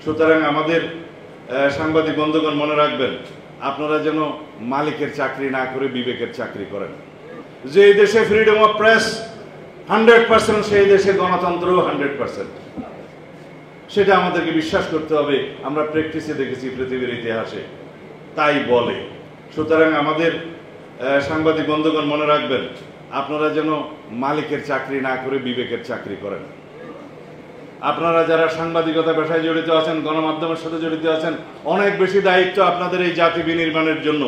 সুতরাং আমাদের সাংবাদিক বন্ধুগণ মনে রাখবেন, আপনারা যেন মালিকের চাকরি না করে বিবেকের চাকরি করেন। যে দেশে ফ্রিডম অফ প্রেস 100%, সেই দেশে গণতন্ত্র 100%। সেটা আমাদেরকে বিশ্বাস করতে হবে। আমরা প্র্যাকটিসে দেখেছি পৃথিবীর ইতিহাসে তাই বলে। সুতরাং আমাদের সাংবাদিক বন্ধুগণ মনে রাখবেন, আপনারা যেন মালিকের চাকরি না করে বিবেকের চাকরি করেন। আপনারা যারা সাংবাদিকতা পেশায় জড়িত আছেন, গণমাধ্যমের সাথে জড়িত আছেন, অনেক বেশি দায়িত্ব আপনাদের এই জাতি বিনির্মাণের জন্য।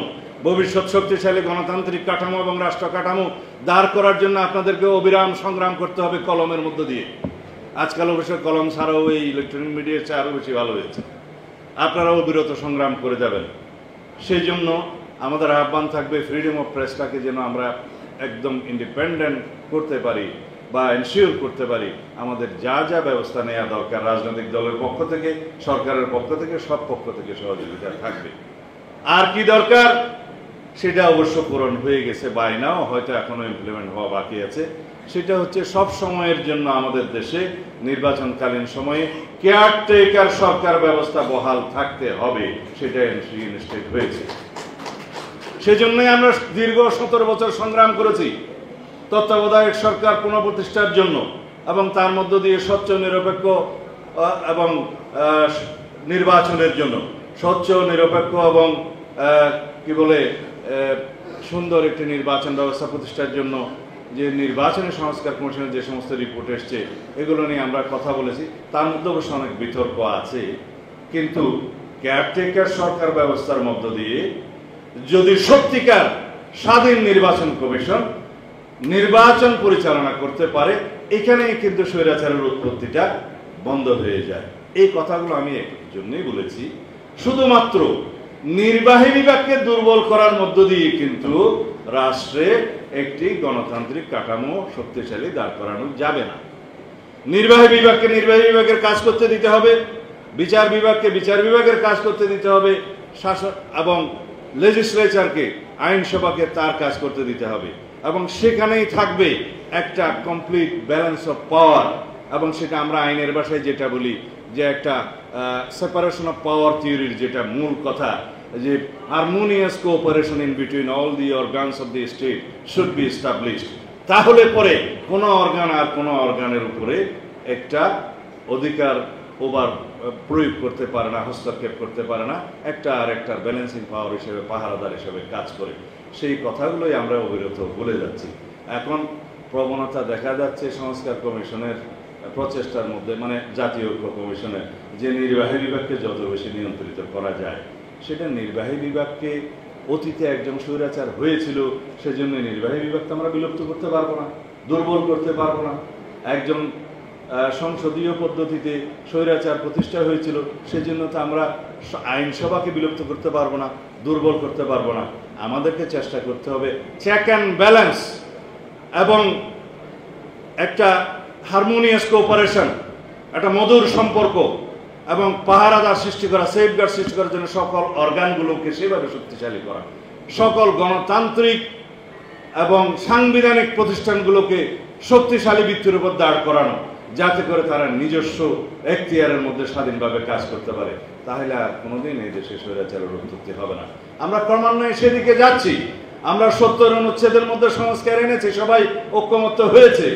ভবিষ্যৎ শক্তিশালী গণতান্ত্রিক কাঠামো এবং রাষ্ট্র কাঠামো দাঁড় করার জন্য আপনাদেরকে অবিরাম সংগ্রাম করতে হবে কলমের মধ্য দিয়ে। আজকাল অবশ্য কলম ছাড়াও এই ইলেকট্রনিক মিডিয়ার চেয়ে আরও বেশি ভালো হয়েছে। আপনারা অবিরত সংগ্রাম করে যাবেন। সেই জন্য আমাদের আহ্বান থাকবে, ফ্রিডম অফ প্রেসটাকে যেন আমরা একদম ইন্ডিপেন্ডেন্ট করতে পারি বা এনশিওর করতে পারি। আমাদের যা যা ব্যবস্থা নেওয়া দরকার, রাজনৈতিক দলের পক্ষ থেকে, সরকারের পক্ষ থেকে, সব পক্ষ থেকে সহযোগিতা থাকবে। আর কি দরকার সেটা অবশ্য পূরণ হয়ে গেছে, বাইনাও হয়তো এখনো ইমপ্লিমেন্ট হওয়া বাকি আছে। সেটা হচ্ছে সব সময়ের জন্য আমাদের দেশে নির্বাচনকালীন সময়ে কেয়ারটেকার সরকার ব্যবস্থা বহাল থাকতে হবে। সেটা ইনস্টেট হয়েছে। সেজন্যই আমরা দীর্ঘ 17 বছর সংগ্রাম করেছি তত্ত্বাবধায়ক সরকার পুনঃপ্রতিষ্ঠার জন্য, এবং তার মধ্য দিয়ে স্বচ্ছ, নিরপেক্ষ এবং নির্বাচনের জন্য, স্বচ্ছ, নিরপেক্ষ এবং কি বলে সুন্দর একটি নির্বাচন ব্যবস্থা প্রতিষ্ঠার জন্য যে নির্বাচনী সংস্কার কমিশনের যে সমস্ত রিপোর্ট এসছে, এগুলো নিয়ে আমরা কথা বলেছি। তার মধ্যে অবশ্য অনেক বিতর্ক আছে, কিন্তু কেয়ারটেকার সরকার ব্যবস্থার মধ্য দিয়ে যদি সত্যিকার স্বাধীন নির্বাচন কমিশন নির্বাচন পরিচালনা করতে পারে, এখানেই কিন্তু স্বৈরাচারের উৎপত্তিটা বন্ধ হয়ে যায়। এই কথাগুলো আমি এই জন্যই বলেছি, শুধুমাত্র নির্বাহী বিভাগকে দুর্বল করার মধ্য দিয়ে কিন্তু রাষ্ট্রে একটি গণতান্ত্রিক কাঠামো শক্তিশালী দাঁড় করানো যাবে না। নির্বাহী বিভাগকে নির্বাহী বিভাগের কাজ করতে দিতে হবে, বিচার বিভাগকে বিচার বিভাগের কাজ করতে দিতে হবে, শাসক এবং লেজিসলেচারকে, আইনসভাকে তার কাজ করতে দিতে হবে, এবং সেখানেই থাকবে একটা কমপ্লিট ব্যালেন্স অফ পাওয়ার। এবং সেটা আমরা আইনের ভাষায় যেটা বলি যে একটা সেপারেশন অফ পাওয়ার থিওরির যেটা মূল কথা, যে harmonious cooperation in between all the organs of the state should be established. তাহলে পরে কোনো অর্গান আর কোনো অর্গানের উপরে একটা অধিকার ওভার প্রয়োগ করতে পারে না, হস্তক্ষেপ করতে পারে না, একটা আর একটার ব্যালেন্সিং পাওয়ার হিসেবে, পাহারাদার হিসেবে কাজ করে। সেই কথাগুলোই আমরা অবিরত বলে যাচ্ছি। এখন প্রবণতা দেখা যাচ্ছে সংস্কার কমিশনের প্রচেষ্টার মধ্যে, মানে জাতীয় ঐক্য কমিশনের, যে নির্বাহী বিভাগকে যত বেশি নিয়ন্ত্রিত করা যায়। সেটা নির্বাহী বিভাগকে অতীতে একজন স্বৈরাচার হয়েছিল, সেজন্য নির্বাহী বিভাগকে আমরা বিলুপ্ত করতে পারবো না, দুর্বল করতে পারবো না। একজন সংসদীয় পদ্ধতিতে স্বৈরাচার প্রতিষ্ঠা হয়েছিল, সেজন্য তো আমরা আইনসভাকে বিলুপ্ত করতে পারবো না, দুর্বল করতে পারবো না। আমাদেরকে চেষ্টা করতে হবে চেক অ্যান্ড ব্যালেন্স এবং একটা হারমোনিয়াস কোঅপারেশন, একটা মধুর সম্পর্ক এবং পাহারাদার সৃষ্টি করা, সেফগার্ড সৃষ্টি করার জন্য সকল অর্গানগুলোকে সেভাবে শক্তিশালী করা, সকল গণতান্ত্রিক এবং সাংবিধানিক প্রতিষ্ঠানগুলোকে শক্তিশালী ভিত্তির উপর দাঁড় করানো, যাতে করে তারা নিজস্ব এখতিয়ারের মধ্যে স্বাধীনভাবে কাজ করতে পারে। তাহলে আর কোনোদিন এই দেশে স্বৈরাচারের উৎপত্তি হবে না। আমরা ক্রমান্বয়ে সেদিকে যাচ্ছি। আমরা 70 অনুচ্ছেদের মধ্যে সংস্কার এনেছি, সবাই ঐক্যমত্য হয়েছে।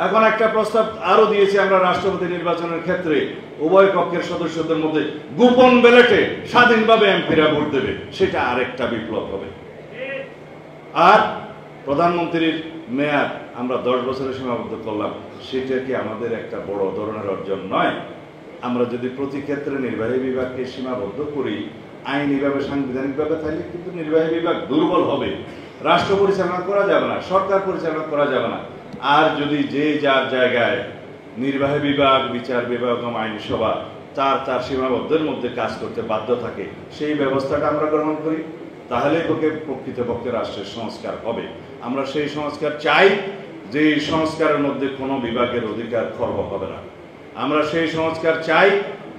এখন একটা প্রস্তাব আরো দিয়েছি আমরা, রাষ্ট্রপতি নির্বাচনের ক্ষেত্রে উভয় পক্ষের সদস্যদের মধ্যে গোপন ব্যালটে স্বাধীনভাবে এমপিরা ভোট দেবে। সেটা আরেকটা বিপ্লব হবে। আর প্রধানমন্ত্রীর মেয়াদ আমরা 10 বছরে সীমাবদ্ধ করলাম, সেটা কি আমাদের একটা বড় ধরনের অর্জন নয়? আমরা যদি প্রতি ক্ষেত্রে নির্বাহী বিভাগকে সীমাবদ্ধ করি আইনিভাবে, সাংবিধানিকভাবে, তাহলে কিন্তু নির্বাহী বিভাগ দুর্বল হবে, রাষ্ট্র পরিচালনা করা যাবে না, সরকার পরিচালনা করা যাবে না। আর যদি যে যার জায়গায় নির্বাহী বিভাগ, বিচার বিভাগ এবং আইনসভা তার সীমাবদ্ধের মধ্যে কাজ করতে বাধ্য থাকে, সেই ব্যবস্থাটা আমরা গ্রহণ করি, তাহলে প্রকৃতপক্ষে রাষ্ট্রের সংস্কার হবে। আমরা সেই সংস্কার চাই, যে সংস্কারের মধ্যে কোনো বিভাগের অধিকার খর্ব হবে না। আমরা সেই সংস্কার চাই,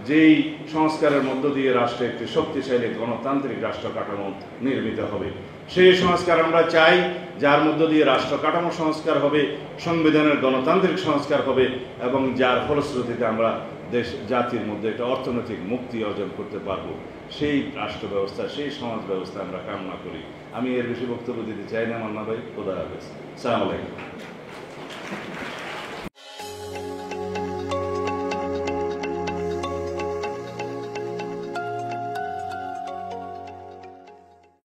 যেই সংস্কারের মধ্য দিয়ে রাষ্ট্রে একটি শক্তিশালী গণতান্ত্রিক রাষ্ট্র কাঠামো নির্মিত হবে। সেই সংস্কার আমরা চাই, যার মধ্য দিয়ে রাষ্ট্র কাঠামো সংস্কার হবে, সংবিধানের গণতান্ত্রিক সংস্কার হবে, এবং যার ফলশ্রুতিতে আমরা দেশ জাতির মধ্যে একটা অর্থনৈতিক মুক্তি অর্জন করতে পারবো, সেই রাষ্ট্র ব্যবস্থা, সেই সমাজ ব্যবস্থা আমরা কামনা করি। আমি এর বেশি বক্তব্য দিতে চাই না। মান্না ভাই, খোদা হাফেজ, আসসালামু আলাইকুম।